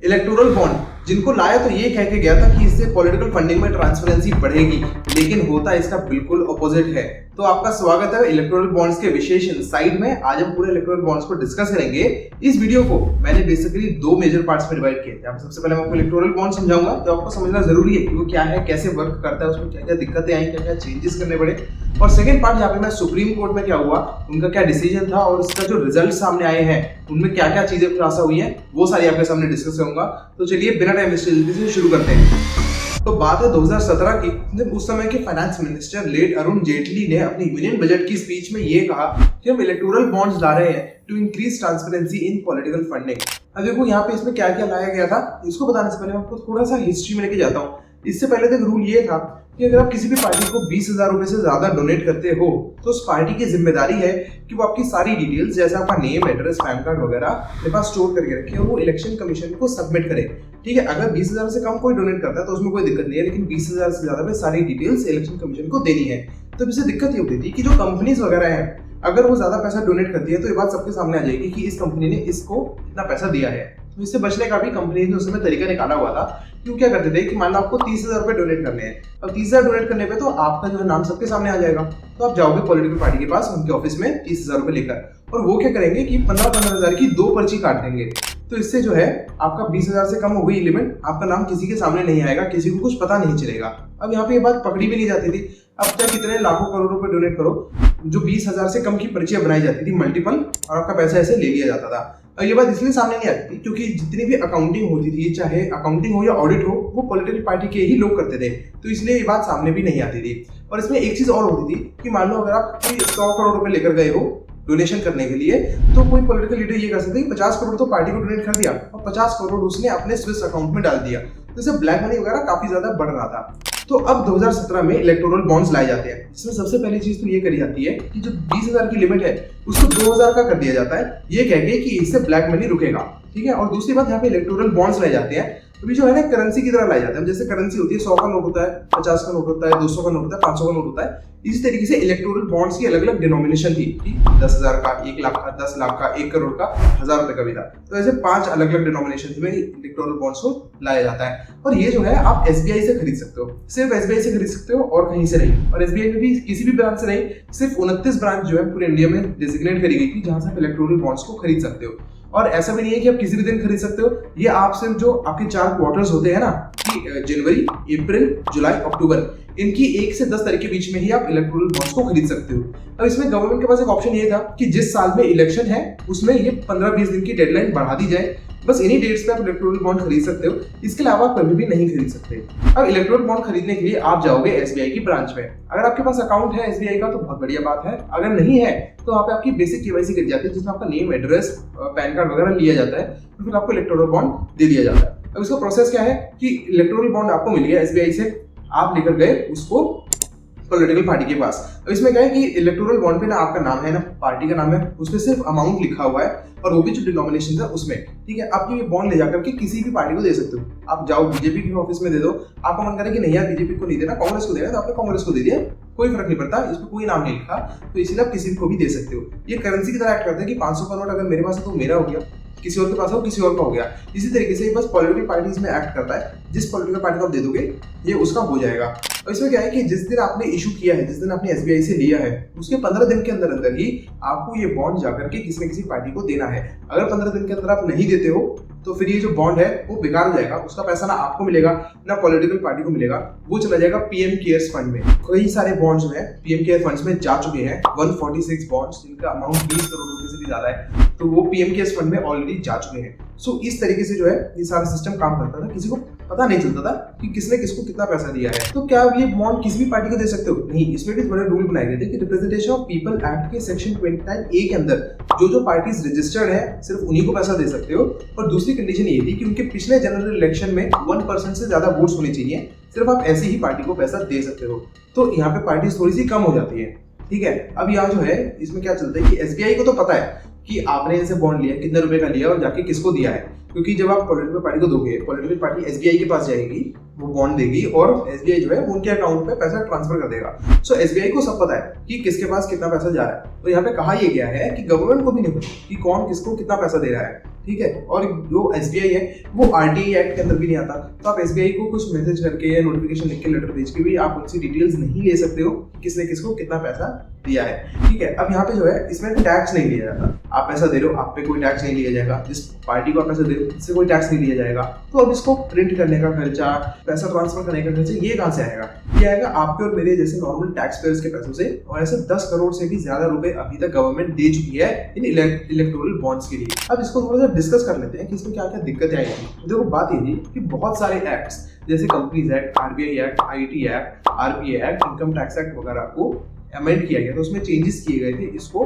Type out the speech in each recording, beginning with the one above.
Electoral bond जिनको लाया तो ये कह के गया था कि इससे पॉलिटिकल फंडिंग में ट्रांसपेरेंसी बढ़ेगी, लेकिन होता इसका बिल्कुल ऑपोजिट है। तो आपका स्वागत है इलेक्टोरल बॉन्ड्स के विशेष इनसाइट में। आज हम पूरे इलेक्टोरल बॉन्ड्स को डिस्कस करेंगे। इस वीडियो को मैंने बेसिकली दो मेजर पार्ट्स में डिवाइड किया है। सबसे पहले मैं आपको इलेक्टोरल बॉन्ड समझाऊंगा, तो आपको समझना जरूरी है कि वो क्या है, कैसे वर्क करता है, उसमें क्या क्या दिक्कतें आई, क्या क्या चेंजेस करने पड़े। और सेकंड पार्ट जहाँ पे मैं सुप्रीम कोर्ट में क्या हुआ, उनका क्या डिसीजन था और उसका जो रिजल्ट सामने आए हैं उनमें क्या क्या चीजें खुलासा हुई हैं, वो सारी आपके सामने डिस्कस करूंगा। तो चलिए बिना टाइम वेस्ट किए जल्दी से शुरू करते हैं। तो बात है 2017 की, जब उस समय के finance minister late Arun Jaitley ने अपनी यूनियन बजट की स्पीच में ये कहा कि हम इलेक्टोरल बॉन्ड्स ला रहे हैं to increase transparency in political funding. अब देखो यहाँ पे इसमें क्या क्या लाया गया था, इसको बताने से पहले मैं आपको थोड़ा सा हिस्ट्री में लेके जाता हूँ। इससे पहले तक रूल ये था कि अगर आप किसी भी पार्टी को 20,000 रुपए से ज्यादा डोनेट करते हो तो उस पार्टी की जिम्मेदारी है कि वो आपकी सारी डिटेल्स जैसे आपका नेम, एड्रेस, पैन कार्ड वगैरह अपने पास स्टोर करके रखे और वो इलेक्शन कमीशन को सबमिट करे। ठीक है, अगर 20,000 से कम कोई डोनेट करता है तो उसमें कोई दिक्कत नहीं है, लेकिन 20,000 से ज्यादा में सारी डिटेल्स इलेक्शन कमीशन को देनी है। तो इससे दिक्कत ये होती थी कि जो कंपनीज वगैरह है, अगर वो ज्यादा पैसा डोनेट करती है तो ये बात सबके सामने आ जाएगी कि इस कंपनी ने इसको इतना पैसा दिया है। तो इससे बचने का भी कंपनी ने उस समय तरीका निकाला हुआ था। क्यों क्या करते थे कि मान लो आपको 30,000 रुपए डोनेट करने हैं, अब 30,000 डोनेट करने पे तो आपका जो है नाम सबके सामने आ जाएगा। तो आप जाओगे पॉलिटिकल पार्टी के पास, उनके ऑफिस में 30,000 रुपए लेकर, और वो क्या करेंगे कि 15,000 की 2 पर्ची काट देंगे। तो इससे जो है आपका 20,000 से कम हो गई लिमिट, आपका नाम किसी के सामने नहीं आएगा, किसी को कुछ पता नहीं चलेगा। अब यहाँ पे ये बात पकड़ी भी नहीं जाती थी। अब तक कितने लाखों करोड़ रुपए डोनेट करो, जो 20,000 से कम की पर्चियां बनाई जाती थी मल्टीपल, और आपका पैसा ऐसे ले लिया जाता था। और ये बात इसलिए सामने नहीं आती थी क्योंकि जितनी भी अकाउंटिंग होती थी, चाहे अकाउंटिंग हो या ऑडिट हो, वो पॉलिटिकल पार्टी के ही लोग करते थे। तो इसलिए ये बात सामने भी नहीं आती थी। और इसमें एक चीज और होती थी कि मान लो अगर आप कोई 100 करोड़ रुपए लेकर गए हो डोनेशन करने के लिए, तो कोई पॉलिटिकल लीडर ये कर सकते हैं 50 करोड़ तो पार्टी को डोनेट कर दिया और 50 करोड़ उसने अपने स्विस अकाउंट में डाल दिया। तो इससे ब्लैक मनी वगैरह काफी ज्यादा बढ़ रहा था। तो अब 2017 में इलेक्टोरल बॉन्ड्स लाए जाते हैं। इसमें सबसे पहली चीज तो ये करी जाती है कि जो 20,000 की लिमिट है उसको 2,000 का कर दिया जाता है, ये कह के कि इससे ब्लैक मनी रुकेगा। ठीक है, और दूसरी बात यहाँ पे इलेक्टोरल बॉन्ड्स लाए जाते हैं तो भी जो है ना करेंसी की तरह लाए जाते हैं। जैसे करेंसी होती है 100 का नोट होता है, 50 का नोट होता है, 200 का नोट होता है, 500 का नोट होता है। इसी तरीके से इलेक्टोरल बॉन्ड्स की अलग अलग डिनोमिनेशन थी, 10,000 का, 1 लाख का, 10 लाख का, 1 करोड़ का, 1,000 रुपए का भी था। तो ऐसे 5 अलग अलग डिनोमिनेशन में इलेक्टोरल बॉन्ड्स को लाया जाता है। और ये जो है आप SBI से खरीद सकते हो, सिर्फ SBI से खरीद सकते हो और कहीं से नहीं। और SBI में भी किसी भी ब्रांच से नहीं, सिर्फ 29 ब्रांच जो है पूरे इंडिया में डेजिग्नेट करी गई थी जहां से आप इलेक्टोरल बॉन्ड्स को खरीद सकते हो। और ऐसा भी नहीं है कि आप किसी भी दिन खरीद सकते हो, ये आप सिर्फ जो आपके 4 क्वार्टर्स होते हैं ना, कि जनवरी, अप्रैल, जुलाई, अक्टूबर, इनकी 1 से 10 तारीख के बीच में ही आप इलेक्टोरल बॉन्ड्स को खरीद सकते हो। अब इसमें गवर्नमेंट के पास एक ऑप्शन ये था कि जिस साल में इलेक्शन है उसमें ये 15-20 दिन की डेडलाइन बढ़ा दी जाए, बस इन्हीं डेट्स पे आप इलेक्टोरल बॉन्ड खरीद सकते हो। इसके अलावा आप कभी भी नहीं खरीद सकते। अब इलेक्टोरल बॉन्ड खरीदने के लिए आप जाओगे SBI की ब्रांच में। अगर आपके पास अकाउंट है SBI का तो बहुत बढ़िया बात है, अगर नहीं है तो वहाँ पे आपकी बेसिक KYC करी जाती है जिसमें आपका नेम, एड्रेस, पैन कार्ड वगैरह लिया जाता है, तो फिर आपको इलेक्टोरल बॉन्ड दे दिया जाता है। अब इसका प्रोसेस क्या है कि इलेक्टोरल बॉन्ड आपको मिल गया SBI से, आप लेकर गए उसको पॉलिटिकल पार्टी के पास। अब इसमें क्या है कि इलेक्टोरल बॉन्ड पे ना आपका नाम है ना पार्टी का नाम है, उसमें सिर्फ अमाउंट लिखा हुआ है और वो भी जो डिनोमिनेशन है उसमें। ठीक है, आप ये बॉन्ड ले जाकर के किसी भी पार्टी को दे सकते हो। आप जाओ बीजेपी के ऑफिस में दे दो, आपका मन करे कि नहीं यार बीजेपी को नहीं देना, कांग्रेस को देना, तो आपने कांग्रेस को दे दिया, कोई फर्क नहीं पड़ता, इसमें कोई नाम नहीं लिखा, तो इसीलिए आप किसी को भी दे सकते हो। ये करेंसी की तरह एक्ट करते हैं कि 500 का नोट अगर मेरे पास है तो मेरा हो गया, किसी और के पास हो किसी और का हो गया। इसी तरीके से बस पॉलिटिकल पार्टीज में एक्ट करता है, जिस पॉलिटिकल पार्टी को आप दे दोगे ये उसका हो जाएगा। और इसमें क्या है कि जिस दिन आपने इशू किया है, जिस दिन आपने SBI से लिया है, उसके 15 दिन के अंदर अंदर ही आपको ये बॉन्ड जाकर के किसी न किसी पार्टी को देना है। अगर 15 दिन के अंदर आप नहीं देते हो तो फिर ये जो बॉन्ड है वो बेकार हो जाएगा, उसका पैसा ना आपको मिलेगा ना पॉलिटिकल पार्टी को मिलेगा, वो चला जाएगा PM केयर्स फंड में। कई सारे बॉन्ड्स जो है PM केयर फंड्स में जा चुके हैं, 146 बॉन्ड्स जिनका अमाउंट 20 करोड़ रुपए से भी ज्यादा है, तो वो PM केयर्स फंड में ऑलरेडी जा चुके हैं। सो इस तरीके से जो है ये सारा सिस्टम काम करता था, किसी को पता नहीं चलता था कि किसने किसको कितना पैसा दिया है। तो क्या ये बॉन्ड किसी भी पार्टी को दे सकते हो? नहीं, इसमें भी बड़े रूल बनाए गए थे कि रिप्रेजेंटेशन ऑफ पीपल एक्ट के सेक्शन 29A के अंदर जो पार्टीज रजिस्टर्ड है सिर्फ उन्हीं को पैसा दे सकते हो। और दूसरी कंडीशन ये थी कि उनके पिछले जनरल इलेक्शन में 1% से ज्यादा वोट्स होने चाहिए, सिर्फ आप ऐसी ही पार्टी को पैसा दे सकते हो। तो यहाँ पे पार्टीज थोड़ी सी कम हो जाती है। ठीक है, अब यहाँ जो है इसमें क्या चलता है कि SBI को तो पता है कि आपने इनसे बॉन्ड लिया, कितने रुपए का लिया और जाके किसको दिया है, क्योंकि जब आप पॉलिटिकल पार्टी को दोगे, पॉलिटिकल पार्टी SBI के पास जाएगी, वो बॉन्ड देगी और SBI जो है उनके अकाउंट पे पैसा ट्रांसफर कर देगा। सो SBI को सब पता है कि किसके पास कितना पैसा जा रहा है। तो यहाँ पे कहा यह गया है कि गवर्नमेंट को भी नहीं पता कि कौन किसको कितना पैसा दे रहा है। ठीक है। और जो एसबीआई है वो आरटीआई एक्ट के अंदर भी नहीं आता, तो आप एसबीआई को कुछ मैसेज करके या नोटिफिकेशन लिख के लेटर भेज के भी आप उनसे डिटेल्स नहीं ले सकते हो कि किसने किसको कितना पैसा दिया है, ठीक है। अब यहाँ पे जो है इसमें टैक्स नहीं लिया जाता, आप पैसा दे रहे हो, आप पे कोई टैक्स नहीं लिया जाएगा, जिस पार्टी को आप पैसा दे रहे हो उससे कोई टैक्स नहीं लिया जाएगा। तो अब इसको प्रिंट करने का खर्चा, पैसा ट्रांसफर करने का खर्चा, ये कहाँ से आएगा? ये आएगा आपके और मेरे जैसे नॉर्मल टैक्स पेयर्स के पैसों से, और ऐसे 10 करोड़ से भी ज्यादा रुपए अभी तक गवर्नमेंट दे चुकी है इन इलेक्टोरल बॉन्ड्स के लिए। अब इसको थोड़ा सा डिस्कस कर लेते हैं कि इसमें क्या क्या दिक्कतें आई थी। देखो बात ये थी कि बहुत सारे एक्ट्स जैसे companies act, RBI act, IT act, RPA act, income tax act वगैरह को अमेंड किया गया, तो उसमें चेंजेस किए गए थे इसको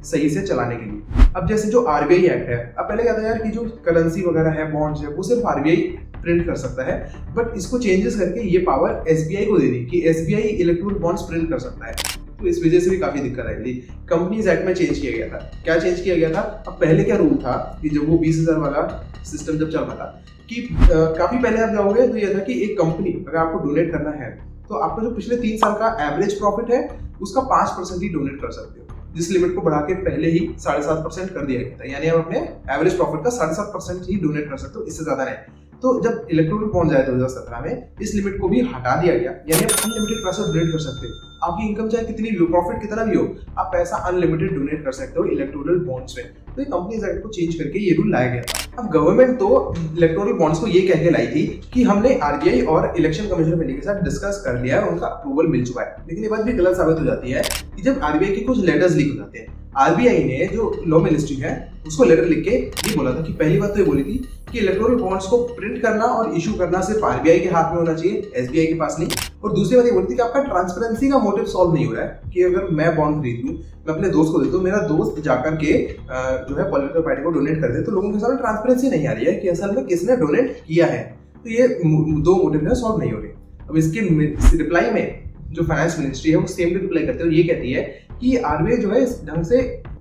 सही से चलाने के लिए। अब जैसे जो आरबीआई एक्ट है, अब पहले क्या था यार कि जो करेंसी वगैरह है, बॉन्ड्स है, वो सिर्फ आरबीआई प्रिंट कर सकता है, बट इसको चेंजेस करके ये पावर एसबीआई को दे दी कि एसबीआई इलेक्ट्रॉनिक बॉन्ड्स प्रिंट कर सकता है। तो इस वजह से भी काफी दिक्कत आई थी। कंपनीज एक्ट में चेंज किया गया था। क्या चेंज किया गया था? अब पहले क्या रूल था कि जब वो 20,000 वाला सिस्टम जब चल रहा था कि काफी पहले आप जाओगे तो ये था कि एक कंपनी अगर आपको डोनेट करना है तो आपको जो पिछले 3 साल का एवरेज प्रॉफिट है उसका 5% ही डोनेट कर सकते हो, जिस लिमिट को बढ़ा के पहले ही 7.5% कर दिया गया था। यानी आप अपने एवरेज प्रॉफिट का 7.5% ही डोनेट कर सकते हो, इससे ज्यादा नहीं। तो जब इलेक्टोरल बॉन्ड आया 2017 में, इस लिमिट को भी हटा दिया गया, यानी आप अनलिमिटेड पैसा डोनेट कर सकते हो। आपकी इनकम चाहे कितनी भी हो, प्रॉफिट कितना भी हो, आप पैसा अनलिमिटेड डोनेट कर सकते हो इलेक्टोरल बॉन्ड्स में। तो ये कंपनीज एक्ट को चेंज करके ये रूल लाया गया था। अब गवर्नमेंट तो इलेक्टोरल बॉन्ड्स को ये कह के लाई थी कि हमने आरबीआई और इलेक्शन कमीशन ऑफ इंडिया के साथ डिस्कस कर लिया है, उनका अप्रूवल मिल चुका है। लेकिन ये बात भी गलत साबित हो जाती है कि जब आरबीआई के कुछ लेटर्स लीक हो जाते हैं, आरबीआई ने जो लॉ मिनिस्ट्री है उसको लेटर लिख के ये बोला था कि पहली बात तो ये बोली थी कि इलेक्टोरल बॉन्ड्स को प्रिंट करना और इशू करना सिर्फ आरबीआई के हाथ में होना चाहिए, एसबीआई के पास नहीं। और दूसरी बात ये बोली थी कि आपका ट्रांसपेरेंसी का मोटिव सॉल्व नहीं हो रहा है कि अगर मैं बॉन्ड खरीद लूं, मैं अपने दोस्त को देता हूं, मेरा दोस्त जाकर के जो है पॉलिटिकल पार्टी को डोनेट कर दे, तो लोगों के सामने ट्रांसपेरेंसी नहीं आ रही है कि असल में किसने डोनेट किया है। तो ये दो मोटिव है सॉल्व नहीं हो रहे। अब इसके रिप्लाई में जो फाइनेंस मिनिस्ट्री है वो सेम रिप्लाई करते हुए ये कहती है कि आरबीआई जो है इस ढंग से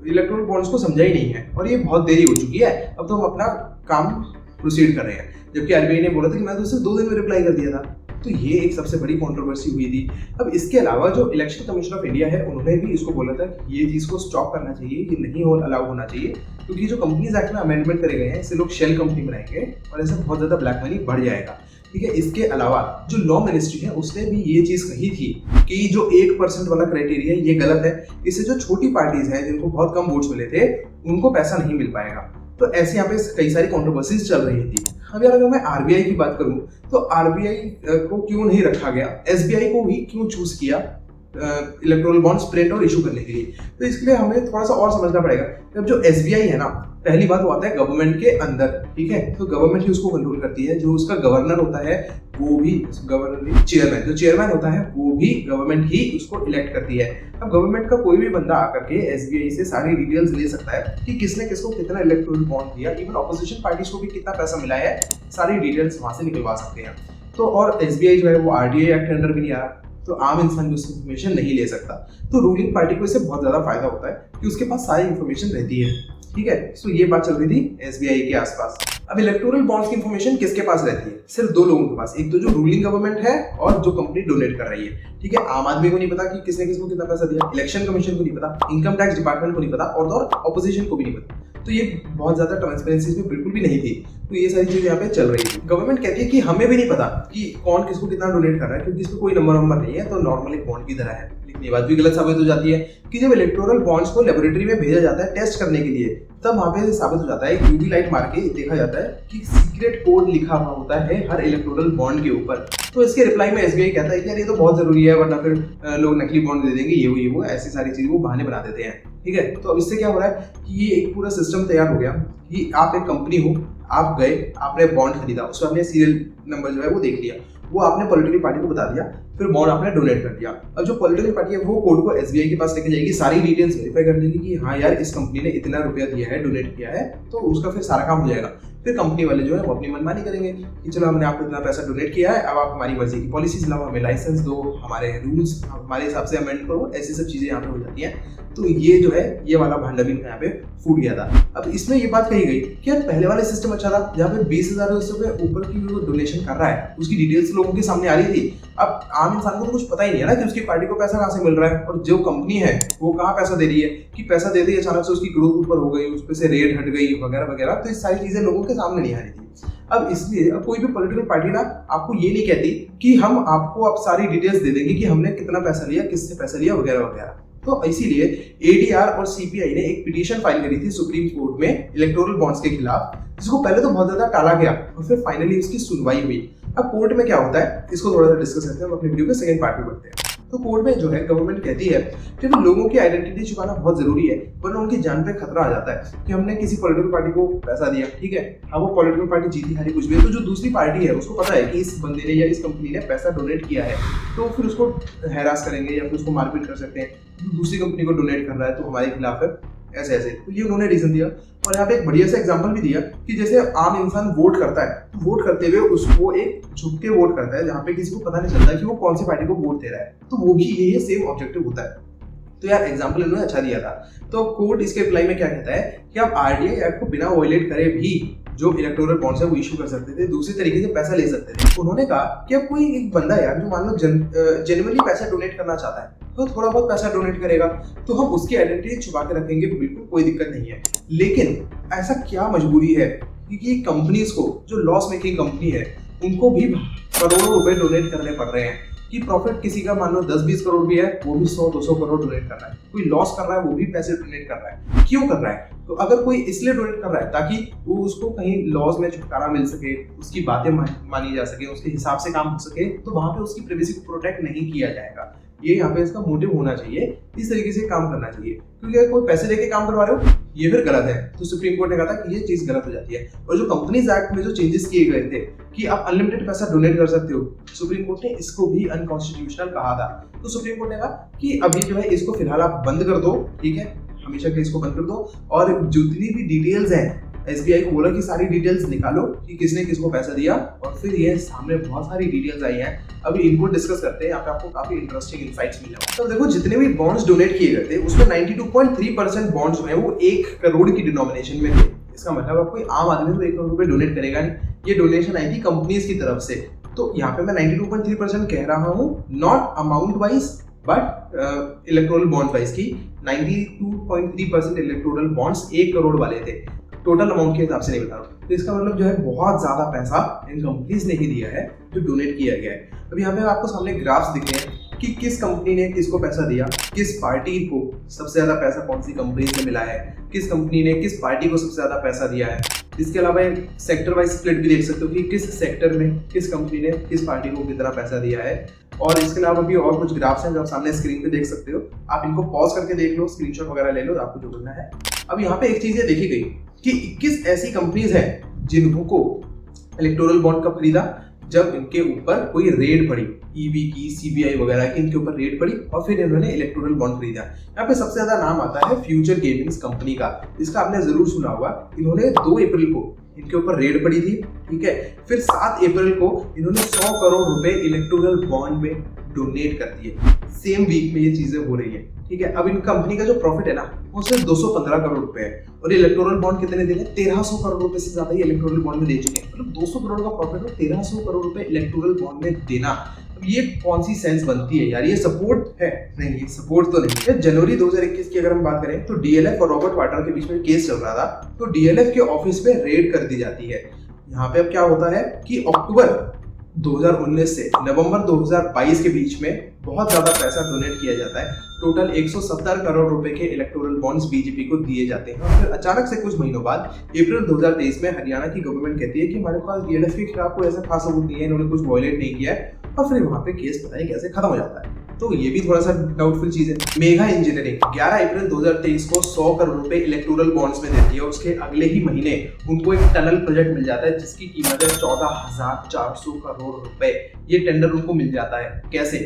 इलेक्ट्रॉनिक बॉन्ड्स को समझा ही नहीं है और ये बहुत देरी हो चुकी है, अब तो हम अपना काम प्रोसीड कर रहे हैं। जबकि आरबीआई ने बोला था कि मैं तो सिर्फ 2 दिन में रिप्लाई कर दिया था। तो ये एक सबसे बड़ी कंट्रोवर्सी हुई थी। अब इसके अलावा जो इलेक्शन कमीशन ऑफ इंडिया है उन्होंने भी इसको बोला था कि ये चीज़ को स्टॉप करना चाहिए, ये नहीं अलाउ होना चाहिए, क्योंकि जो कंपनीज एक्ट में अमेंडमेंट करे गए हैं इससे लोग शेल कंपनी बनाएंगे और ऐसे बहुत ज़्यादा ब्लैक मनी बढ़ जाएगा, ठीक है। इसके अलावा जो लॉ मिनिस्ट्री है उसने भी ये चीज़ कही थी कि जो 1% वाला क्राइटेरिया ये गलत है, इससे जो छोटी पार्टीज हैं जिनको बहुत कम वोट्स मिले थे उनको पैसा नहीं मिल पाएगा। तो ऐसे यहाँ पे कई सारी कंट्रोवर्सीज चल रही थी। अब यार अगर मैं आरबीआई की बात करूं तो आरबीआई को क्यों नहीं रखा गया, एसबीआई को ही क्यों चूज किया इलेक्ट्रॉनिक बॉन्ड्स प्रिंट और इशू करने के लिए? तो इसके लिए हमें थोड़ा सा और समझना पड़ेगा। अब जो एसबीआई है ना, पहली बात वो आता है गवर्नमेंट के अंदर, ठीक है। तो गवर्नमेंट ही उसको कंट्रोल करती है। जो उसका गवर्नर होता है वो भी गवर्नर, चेयरमैन, जो चेयरमैन होता है वो भी गवर्नमेंट ही उसको इलेक्ट करती है। अब गवर्नमेंट का कोई भी बंदा आकर के एसबीआई से सारी डिटेल्स ले सकता है कि किसने किसको कितना इलेक्टोरल बॉन्ड दिया, इवन ऑपोजिशन पार्टीज को भी कितना पैसा मिला है, सारी डिटेल्स वहां से निकलवा सकते हैं। तो और एसबीआई जो है वो आरटीआई एक्ट के अंडर भी नहीं आ रहा, तो आम इंसान भी उसकी इन्फॉर्मेशन नहीं ले सकता। तो रूलिंग पार्टी को इससे बहुत ज्यादा फायदा होता है कि उसके पास सारी इन्फॉर्मेशन रहती है, ठीक है। सो ये बात चल रही थी एसबीआई के आसपास। अब इलेक्टोरल बॉन्ड्स की इन्फॉर्मेशन किसके पास रहती है? सिर्फ 2 लोगों के पास, एक तो जो रूलिंग गवर्नमेंट है और जो कंपनी डोनेट कर रही है, ठीक है। आम आदमी को नहीं पता कि किसने किसको कितना पैसा दिया, इलेक्शन कमीशन को नहीं पता, इनकम टैक्स डिपार्टमेंट को नहीं पता और ऑपोजिशन को भी नहीं पता। तो ये बहुत ज्यादा ट्रांसपेरेंसी इसमें बिल्कुल भी नहीं थी। तो ये सारी चीजें यहाँ पे चल रही थी। गवर्नमेंट कहती है कि हमें भी नहीं पता कि कौन किसको कितना डोनेट कर रहा है, क्योंकि इसमें कोई नंबर नहीं है, तो नॉर्मल एक बॉन्ड की तरह है। लेकिन ये बात भी गलत साबित हो जाती है कि जब इलेक्टोरल बॉन्ड्स को लेबोरेटरी में भेजा जाता है टेस्ट करने के लिए, तब वहां पे साबित हो जाता है, यूवी लाइट मार के देखा जाता है कि सीक्रेट कोड लिखा हुआ होता है हर इलेक्टोरल बॉन्ड के ऊपर। तो इसके रिप्लाई में एसबीआई कहता है कि यार ये तो बहुत जरूरी है, वरना फिर लोग नकली बॉन्ड दे देंगे, ये वो ऐसी सारी चीजें वो बहाने बना देते हैं, ठीक है। तो अब इससे क्या हो रहा है कि ये एक पूरा सिस्टम तैयार हो गया कि आप एक कंपनी हो, आप गए, आपने बॉन्ड खरीदा, उसमें आपने सीरियल नंबर जो है वो देख लिया, वो आपने पॉलिटिकल पार्टी को बता दिया, फिर बॉन्ड आपने डोनेट कर दिया। अब जो पॉलिटिकल पार्टी है वो कोड को एसबीआई के पास लेके जाएगी, सारी डिटेल्स वेरीफाई कर लेगी कि हाँ यार इस कंपनी ने इतना रुपया दिया है, डोनेट किया है, तो उसका फिर सारा काम हो जाएगा। फिर कंपनी वाले जो है वो अपनी मनमानी करेंगे कि चलो हमने आपको इतना पैसा डोनेट किया है, अब आप हमारी मर्जी की पॉलिसीज लाओ, हमें लाइसेंस दो, हमारे रूल्स हमारे हिसाब से अमेंड करो, ऐसी सब चीजें यहाँ पे हो जाती हैं। तो ये जो है ये वाला भांडा भी यहाँ पे फूट गया था। अब इसमें ये बात कही गई कि यार पहले वाला सिस्टम अच्छा था, जहाँ पे 20,000 रुपए ऊपर की जो डोनेशन कर रहा है उसकी डिटेल्स लोगों के सामने आ रही थी। अब आम इंसान को तो कुछ पता ही नहीं है ना कि उसकी पार्टी को पैसा कहाँ से मिल रहा है और जो कंपनी है वो कहाँ पैसा दे रही है, कि पैसा दे दी अचानक से उसकी ग्रोथ ऊपर हो गई, उस पर से रेट हट गई वगैरह वगैरह। तो ये सारी चीजें लोगों के सामने नहीं आ रही थी। अब इसलिए अब कोई भी पॉलिटिकल पार्टी ना आपको ये नहीं कहती कि हम आपको अब सारी डिटेल्स दे देंगे कि हमने कितना पैसा लिया, किससे पैसा लिया वगैरह वगैरह। तो इसीलिए एडीआर और सीपीआई ने एक पिटीशन फाइल करी थी सुप्रीम कोर्ट में इलेक्टोरल बॉन्ड्स के खिलाफ, जिसको पहले तो बहुत ज्यादा टाला गया और फिर फाइनली उसकी सुनवाई हुई। अब कोर्ट में क्या होता है इसको थोड़ा सा डिस्कस करते हैं, हम अपनी वीडियो के सेकंड पार्ट में बढ़ते हैं। तो कोर्ट में जो है गवर्नमेंट कहती है कि लोगों की आइडेंटिटी छुपाना बहुत जरूरी है, वरना उनकी जान पे खतरा आ जाता है कि हमने किसी पॉलिटिकल पार्टी को पैसा दिया, ठीक है, अब वो पॉलिटिकल पार्टी जीती हारी कुछ भी है, तो जो दूसरी पार्टी है उसको पता है कि इस बंदे ने या इस कंपनी ने पैसा डोनेट किया है, तो फिर उसको हैरास करेंगे या फिर उसको मारपीट कर सकते हैं। दूसरी कंपनी को डोनेट कर रहा है तो हमारे खिलाफ है, ऐसे ऐसे। तो ये उन्होंने रीजन दिया और यहाँ पे एक बढ़िया सा एग्जांपल भी दिया कि जैसे आम इंसान वोट करता है तो वोट करते हुए उसको एक झुक के वोट करता है जहाँ पे किसी को पता नहीं चलता कि वो कौन सी पार्टी को वोट दे रहा है, तो वो भी ये सेम ऑब्जेक्टिव होता है। तो यार एग्जांपल इन्होंने अच्छा दिया था। तो कोर्ट इसके अप्लाई में क्या कहता है कि आप आरटीआई एक्ट को बिना वायलेट करे भी जो इलेक्टोरल बॉन्ड्स है वो इशू कर सकते थे, दूसरी तरीके से पैसा ले सकते थे। उन्होंने कहा कि अब कोई एक बंदा यार जो मान लो जेन्युइनली पैसा डोनेट करना चाहता है तो थोड़ा बहुत पैसा डोनेट करेगा तो हम उसकी आइडेंटिटी छुपा के रखेंगे, बिल्कुल कोई दिक्कत नहीं है। लेकिन ऐसा क्या मजबूरी है कि कंपनीज को जो लॉस मेकिंग कंपनी है उनको भी करोड़ों रुपए डोनेट करने पड़ रहे हैं कि प्रॉफिट किसी का मान लो 10-20 करोड़ भी है वो भी 100-200 करोड़ डोनेट कर रहा है, कोई लॉस कर रहा है वो भी पैसे डोनेट कर रहा है। क्यों कर रहा है? तो अगर कोई इसलिए डोनेट कर रहा है ताकि वो उसको कहीं लॉस में छुटकारा मिल सके, उसकी बातें मानी जा सके, उसके हिसाब से काम हो सके, तो वहां पे उसकी प्राइवेसी को प्रोटेक्ट नहीं किया जाएगा। ये यहाँ पे इसका मोटिव होना चाहिए, इस तरीके से काम करना चाहिए। क्योंकि अगर कोई पैसे लेके काम करवा रहे हो ये फिर गलत है, तो सुप्रीम कोर्ट ने कहा था कि ये चीज गलत हो जाती है। और जो कंपनीज एक्ट में जो चेंजेस किए गए थे कि आप अनलिमिटेड पैसा डोनेट कर सकते हो, सुप्रीम कोर्ट ने इसको भी अनकॉन्स्टिट्यूशनल कहा था। तो सुप्रीम कोर्ट ने कहा कि अभी जो है इसको फिलहाल आप बंद कर दो, ठीक है, हमेशा के इसको बंद कर दो, और जितनी भी डिटेल्स हैं एसबीआई को बोला कि सारी डिटेल्स निकालो कि किसने किसको पैसा दिया, और फिर ये सामने बहुत सारी डिटेल्स आई हैं। अभी इनको डिस्कस करते हैं, यहाँ पे आपको काफी इंटरेस्टिंग इनसाइट्स मिले। तो देखो जितने भी बॉन्ड्स डोनेट किए गए थे उसमें 92.3% बॉन्ड्स जो है वो 1 करोड़ की डिनोमिनेशन में थे। इसका मतलब अब कोई आम आदमी तो 1 करोड़ रुपए डोनेट करेगा नहीं, ये डोनेशन आई थी कंपनीज की तरफ से। तो यहाँ पे मैं 92.3% कह रहा हूँ, not amount wise but electoral bond wise की 92.3% इलेक्टोरल बॉन्ड्स 1 करोड़ वाले थे, टोटल अमाउंट के हिसाब से नहीं बता रहा हूँ। तो इसका मतलब जो है बहुत ज्यादा पैसा इन कंपनीज ने ही दिया है जो डोनेट किया गया है। अब यहाँ पे आपको सामने ग्राफ्स दिख रहे हैं कि किस कंपनी ने किसको पैसा दिया, किस पार्टी को सबसे ज्यादा पैसा कौन सी कंपनी से मिला है, किस कंपनी ने किस पार्टी को सबसे ज्यादा पैसा दिया है। इसके अलावा सेक्टर वाइज स्प्लिट भी देख सकते हो कि किस सेक्टर में किस कंपनी ने किस पार्टी को कितना पैसा दिया है। और इसके अलावा भी और कुछ ग्राफ्स हैं जो आप सामने स्क्रीन पे देख सकते हो, आप इनको पॉज करके देख लो, स्क्रीनशॉट वगैरह ले लो, आपको जो करना है। अब यहाँ पे एक चीज ये देखी गई कि 21 ऐसी कंपनीज हैं जिनको इलेक्टोरल बॉन्ड कब खरीदा, जब इनके ऊपर कोई रेड पड़ी, ईबी की, सीबीआई वगैरह की, इनके ऊपर रेड पड़ी और फिर इन्होंने इलेक्टोरल बॉन्ड खरीदा। यहाँ पे सबसे ज्यादा नाम आता है फ्यूचर गेमिंग्स कंपनी का, इसका आपने जरूर सुना होगा। इन्होंने 2 अप्रैल को इनके ऊपर रेड पड़ी थी, ठीक है, फिर 7 अप्रैल को इन्होंने 100 करोड़ रुपए इलेक्टोरल बॉन्ड में डोनेट कर दिए। सेम वीक में ये चीजें हो रही है, ठीक है। अब इन कंपनी का जो प्रॉफिट है ना वो सिर्फ 215 करोड़ रुपए है, और इलेक्टोरल बॉन्ड कितने दे रहे हैं, 1300 करोड़ रुपए से ज्यादा ही इलेक्टोरल बॉन्ड में दे चुके हैं। मतलब 200 करोड़ का प्रॉफिट और 1300 करोड़ रुपए इलेक्टोरल बॉन्ड में देना, अब ये कौन सी सेंस बनती है यार? ये सपोर्ट है? नहीं, ये सपोर्ट तो नहीं है। जनवरी 2021 की अगर हम बात करें तो डीएलएफ और रॉबर्ट वाड्रा के बीच में केस चल रहा था, तो डीएलएफ के ऑफिस में रेड कर दी जाती है। यहाँ पे अब क्या होता है कि अक्टूबर 2019 से नवंबर 2022 के बीच में बहुत ज्यादा पैसा डोनेट किया जाता है। टोटल 170 करोड़ रुपए के इलेक्टोरल बॉन्ड्स बीजेपी को दिए जाते हैं। और फिर अचानक से कुछ महीनों बाद अप्रैल 2023 में हरियाणा की गवर्नमेंट कहती है कि हमारे पास डीएलएफ के खिलाफ कोई ऐसा खास सबूत नहीं है, इन्होंने कुछ वायलेट नहीं किया है, और फिर वहां पे केस पता नहीं कैसे खत्म हो जाता है। तो ये भी थोड़ा सा डाउटफुल चीज है। मेगा इंजीनियरिंग 11 अप्रैल 2023 को 100 करोड़ रुपए इलेक्टोरल बॉन्ड्स में देती है, उसके अगले ही महीने उनको एक टनल प्रोजेक्ट मिल जाता है जिसकी कीमत है 14,400 करोड़ रुपए। ये टेंडर उनको मिल जाता है कैसे?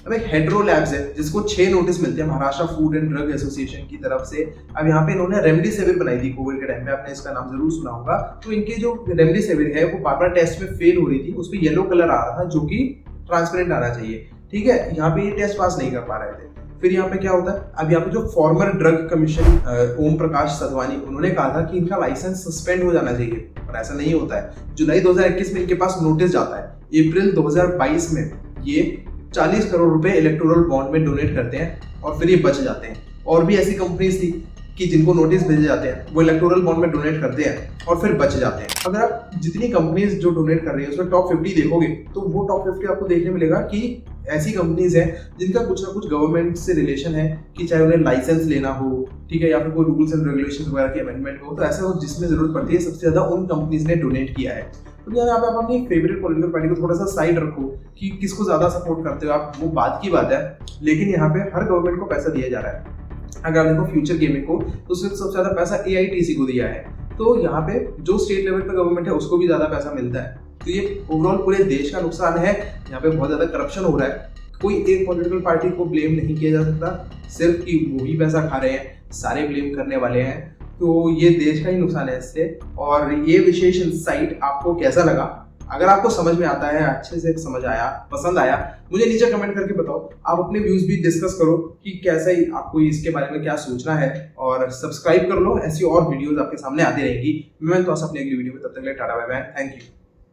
अब एक हेड्रो लैब्स है जिसको 6 नोटिस मिलते हैं Maharashtra food and drug association की तरफ से। अब यहाँ पे इन्होंने रेमडेसिविर बनाई थी कोविड के टाइम पे, आपने इसका नाम जरूर सुना होगा। तो इनके जो रेमडेसिविर है वो बार-बार टेस्ट में फेल हो रही थी, उस पर येलो कलर आ रहा था जो कि ट्रांसपेरेंट आना चाहिए, ठीक है। यहाँ पे ये टेस्ट पास नहीं कर पा रहे थे। फिर यहाँ पे क्या होता है, अब यहाँ पे जो farmer drug commission Om Prakash Sadwani, उन्होंने कहा था कि इनका लाइसेंस सस्पेंड हो जाना चाहिए, पर ऐसा नहीं होता है। जुलाई 2021 में इनके पास नोटिस जाता है, अप्रैल 2022 में ये 40 करोड़ रुपए इलेक्टोरल बॉन्ड में डोनेट करते हैं और फिर ये बच जाते हैं। और भी ऐसी कंपनीज थी कि जिनको नोटिस भेजे जाते हैं, वो इलेक्टोरल बॉन्ड में डोनेट करते हैं और फिर बच जाते हैं। अगर आप जितनी कंपनीज जो डोनेट कर रही है उसमें टॉप 50 देखोगे तो वो टॉप 50 आपको देखने मिलेगा कि ऐसी कंपनीज हैं जिनका कुछ ना कुछ गवर्नमेंट से रिलेशन है, कि चाहे उन्हें लाइसेंस लेना हो, ठीक है, या फिर कोई रूल्स एंड रेगुलेशंस वगैरह की अमेंडमेंट हो, तो ऐसा हो जिसमें जरूरत पड़ती है सबसे ज्यादा उन कंपनीज ने डोनेट किया है। तो यहाँ पे आप अपनी फेवरेट पॉलिटिकल पार्टी को थोड़ा सा साइड रखो कि किसको ज्यादा सपोर्ट करते हो आप, वो बात की बात है, लेकिन यहाँ पे हर गवर्नमेंट को पैसा दिया जा रहा है। अगर आप देखो फ्यूचर गेमिंग को, तो उसमें सबसे ज्यादा पैसा AITC को दिया है, तो यहाँ पे जो स्टेट लेवल पे गवर्नमेंट है उसको भी ज्यादा पैसा मिलता है। तो ये ओवरऑल पूरे देश का नुकसान है। यहाँ पे बहुत ज्यादा करप्शन हो रहा है। कोई एक पॉलिटिकल पार्टी को ब्लेम नहीं किया जा सकता, सिर्फ कि वो ही पैसा खा रहे हैं, सारे ब्लेम करने वाले हैं। तो ये देश का ही नुकसान है इससे। और ये विशेष इंसाइट आपको कैसा लगा? अगर आपको समझ में आता है, अच्छे से समझ आया, पसंद आया, मुझे नीचे कमेंट करके बताओ। आप अपने व्यूज भी डिस्कस करो कि कैसा ही आपको इसके बारे में क्या सोचना है, और सब्सक्राइब कर लो, ऐसी और वीडियोस आपके सामने आती रहेंगी। मैं तो अपनी अगली वीडियो में, तब तक के लिए tata bye bye, thank you.